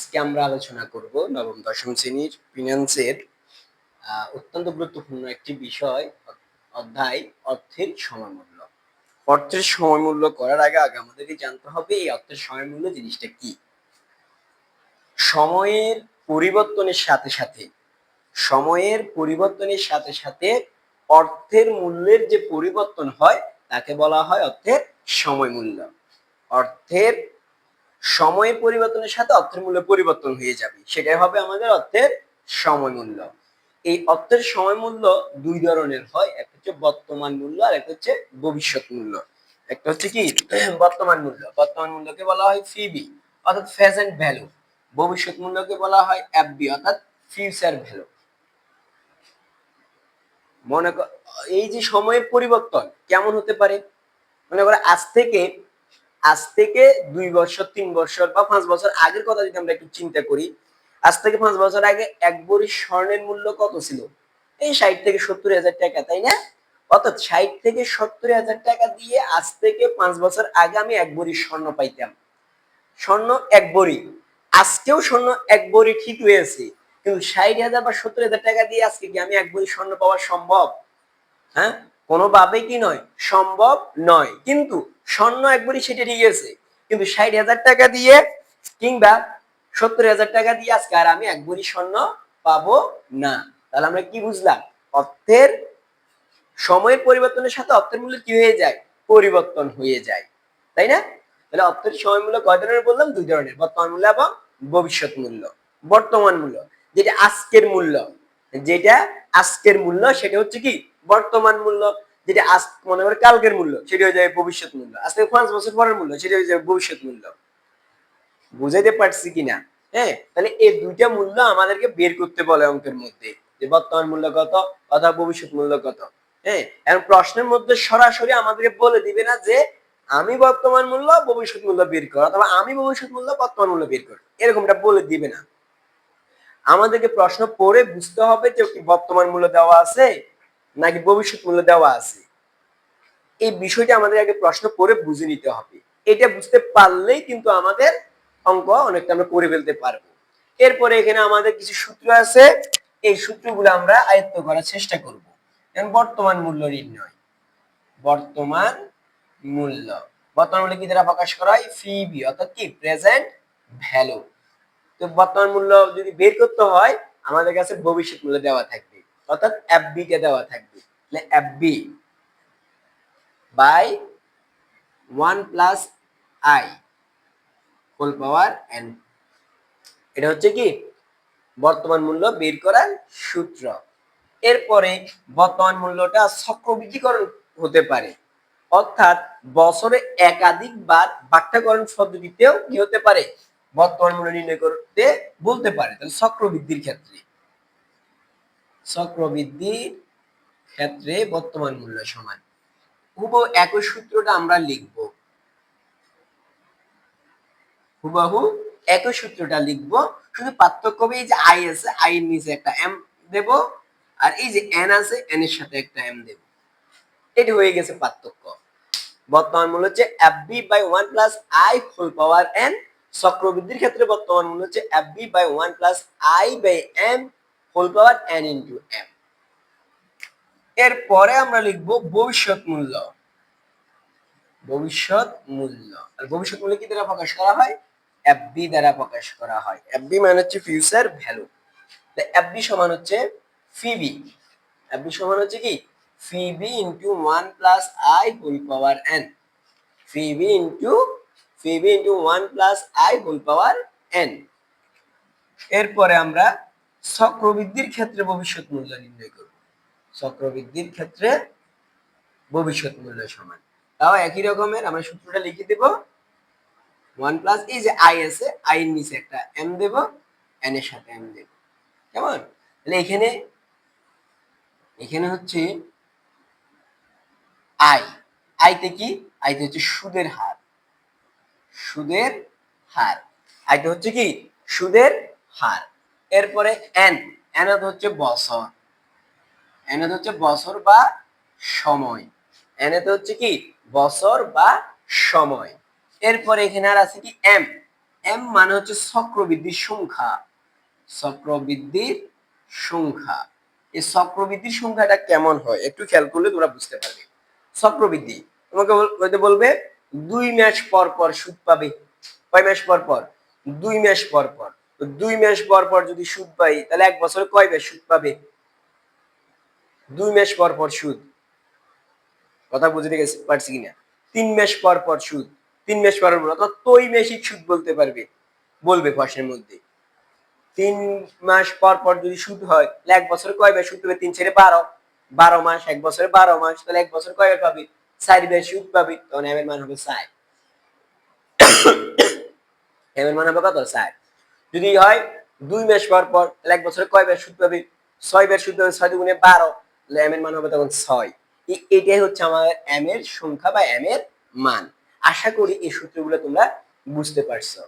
আজকে আমরা আলোচনা করব নবম দশম শ্রেণীর ফিন্যান্সের অত্যন্ত গুরুত্বপূর্ণ একটি বিষয় অধ্যায় অর্থের সময়মূল্য। অর্থের সময়মূল্য করার আগে আমাদেরকে জানতে হবে এই অর্থের সময়মূল্য জিনিসটা কি। সময়ের পরিবর্তনের সাথে সাথে অর্থের মূল্যের যে পরিবর্তন হয় তাকে বলা হয় অর্থের সময়মূল্য। অর্থের সময়ের পরিবর্তনের সাথে অর্থের মূল্য পরিবর্তন হয়ে যাবে, সেটাই হবে আমাদের অর্থের সময় মূল্য। এই অর্থের সময় মূল্য দুই ধরনের হয়, একটা হচ্ছে বর্তমান মূল্য আর একটা হচ্ছে ভবিষ্যৎ মূল্য। একটা হচ্ছে কি বর্তমান মূল্যকে বলা হয় ফিবি অর্থাৎ প্রেজেন্ট ভ্যালু। ভবিষ্যৎ মূল্যকে বলা হয় এফবি অর্থাৎ ফিউচার ভ্যালু। মনে কর এই যে সময়ের পরিবর্তন কেমন হতে পারে, মনে করো আজ থেকে 2 বছর 3 বছর বা 5 বছর আগের কথা যদি আমরা একটু চিন্তা করি, আজ থেকে 5 বছর আগে এক ভরি স্বর্ণের মূল্য কত ছিল? এই 60 থেকে 70,000 টাকা, তাই না? অর্থাৎ 60 থেকে 70,000 টাকা দিয়ে আজ থেকে 5 বছর আগে আমি এক ভরি স্বর্ণ পাইতাম। স্বর্ণ এক ভরি, আজকেও স্বর্ণ এক ভরি ঠিক হয়েছে, কিন্তু 60,000 বা 70,000 টাকা দিয়ে আজকে কি আমি এক ভরি স্বর্ণ পাওয়া সম্ভব? হ্যাঁ, কোনোভাবেই কি নয়, সম্ভব নয়। কিন্তু স্বর্ণ এক ভরি সেটা ঠিক আছে, কিন্তু 60,000 টাকা দিয়ে কিংবা 70,000 টাকা দিয়ে আজকে আর আমি এক ভরি স্বর্ণ পাবো না। তাহলে আমরা কি বুঝলাম? অর্থের সময়ের পরিবর্তনের সাথে অর্থের মূল্য কি হয়ে যায়? পরিবর্তন হয়ে যায়, তাই না? তাহলে অর্থের সময় মূল্য কয় ধরনের বললাম? দুই ধরনের, বর্তমান মূল্য এবং ভবিষ্যৎ মূল্য। বর্তমান মূল্য যেটা আজকের মূল্য সেটা হচ্ছে কি বর্তমান মূল্য। যেটা আজ মনে করে কালকের মূল্য সেটা হয়ে যাবে ভবিষ্যৎ মূল্য। আজ থেকে 5 বছর পরের মূল্য সেটা হয়ে যাবে ভবিষ্যৎ মূল্য। বুঝাইতে পারছি কিনা? হ্যাঁ, তাহলে এই দুইটা মূল্য আমাদেরকে বের করতে বলে অঙ্কের মধ্যে, যে বর্তমান মূল্য কত অথবা ভবিষ্যৎ মূল্য কত। হ্যাঁ, এখন প্রশ্নের মধ্যে সরাসরি আমাদেরকে বলে দিবে না যে আমি বর্তমান মূল্য ভবিষ্যৎ মূল্য বের কর অথবা আমি ভবিষ্যৎ মূল্য বর্তমান মূল্য বের কর, এরকমটা বলে দিবে না। আমাদেরকে প্রশ্ন পড়ে বুঝতে হবে যে কি বর্তমান মূল্য দেওয়া আছে নাকি ভবিষ্যৎ মূল্য দেওয়া আছে। এই বিষয়টা আমাদের আগে প্রশ্ন পড়ে বুঝে নিতে হবে। এটা বুঝতে পারলেই কিন্তু আমাদের অঙ্ক অনেকটা আমরা করে ফেলতে পারবো। এরপরে এখানে আমাদের কিছু সূত্র আছে, এই সূত্রগুলো আমরা আয়ত্ত করার চেষ্টা করব। যেমন বর্তমান মূল্য নির্ণয়। বর্তমান মূল্য কি দ্বারা প্রকাশ করা হয়? ফিবি অর্থাৎ কি প্রেজেন্ট ভ্যালু। তো বর্তমান মূল্য যদি বের করতে হয় আমাদের কাছে ভবিষ্যৎ মূল্য দেওয়া থাকবে অর্থাৎ এফবি কে দেওয়া থাকবে। তাহলে FV by 1 plus I whole power n, এটা হচ্ছে কি বর্তমান মূল্য বের করার সূত্র। এরপরে বর্তমান মূল্যটা চক্রবৃদ্ধিকরণ হতে পারে, অর্থাৎ বছরে একাধিকবার ভাগটাকরণ পদ্ধতিতেও কি হতে পারে? বর্তমান মূল্য নির্ণয় করতে বলতে পারে। তাহলে চক্রবৃদ্ধির ক্ষেত্রে বর্তমান মূল্য সমান হুবহু একই সূত্রটা আমরা লিখবো, হুবহু একই সূত্রটা লিখবো, শুধু পার্থক্য হবে এই যে আই আছে, আই এর নিচে একটা এম দেব, আর এই যে এন আছে, এন এর সাথে একটা এম দেব। এটা হয়ে গেছে পার্থক্য। বর্তমান মূল্য হচ্ছে FB by 1 plus I whole power N. চক্রবৃদ্ধির ক্ষেত্রে বর্তমান মূল্য হচ্ছে FB by 1 plus I by M whole power N into M. এরপরে আমরা লিখবো ভবিষ্যৎ মূল্য। আর ভবিষ্যৎ মূল্য কি দ্বারা প্রকাশ করা হয়? এফবি দ্বারা প্রকাশ করা হয়। এফবি মানে হচ্ছে ফিউচার ভ্যালু। এফবি সমান হচ্ছে ফিবি। এফবি সমান হচ্ছে কি PV into 1 plus I whole power n. PV into 1 plus I whole power n. এরপরে আমরা চক্রবৃদ্ধির ক্ষেত্রে ভবিষ্যৎ মূল্য নির্ণয় করব। চক্রবৃদ্ধির ক্ষেত্রে ভবিষ্যৎ মূল্য সমান, তাও একই রকমের আমরা সূত্রটা লিখে দেব। 1 প্লাস এই যে আই আছে, আই এর নিচে একটা এম দেব, এন এর সাথে এম দেব। কেমন? তাহলে এখানে হচ্ছে আই, আইতে কি? আইতে হচ্ছে সুদের হার। আইতে হচ্ছে কি সুদের হার। এরপরে এন, এন হচ্ছে বছর, এন হচ্ছে বছর বা সময়, এন হচ্ছে কি বছর বা সময়। এরপরে এখানে আর আছে কি এম, এম মানে হচ্ছে চক্রবৃদ্ধির সংখ্যা, চক্রবৃদ্ধির সংখ্যা। এই চক্রবৃদ্ধির সংখ্যাটা কেমন হয় একটু খেয়াল করলে তোমরা বুঝতে পারবে। চক্রবৃদ্ধি তোমাকে বলবে 2 মাস পর পর সুদ পাবে। কয় মাস পর পর? 2 মাস পর পর। তো 2 মাস পর পর যদি সুদ পাই তাহলে 1 বছরে কয়বার সুদ পাবে? 2 মাস পর পর সুদ। কথা বুঝতে পারছি কিনা? 3 মাস পর পর সুদ, 3 মাস পর পর, অথবা ত্রৈমাসিক সুদ বলতে পারবে, বলবে প্রশ্নের মধ্যে। 3 মাস পর পর যদি সুদ হয় তাহলে 1 বছরে কয়বার সুদ পাবে? 3 × 12, 12 মাস। 1 বছরে 12 মাস, তাহলে 1 বছর কয়বার পাবে? 4বার সুদ পাবে। তখন এম এর মান হবে 4। এম এর মান হবে কত? 4। যদি হয় 2 মাস পর পর তাহলে 1 বছরে কয়বার সুদ পাবে? 6বার সুদ পাবে। 6 × 2 = 12, তাহলে এম এর মান হবে তখন 6। এটাই হচ্ছে আমাদের এম এর সংখ্যা বা এম এর মান। আশা করি এই সূত্রগুলো তোমরা বুঝতে পারছো।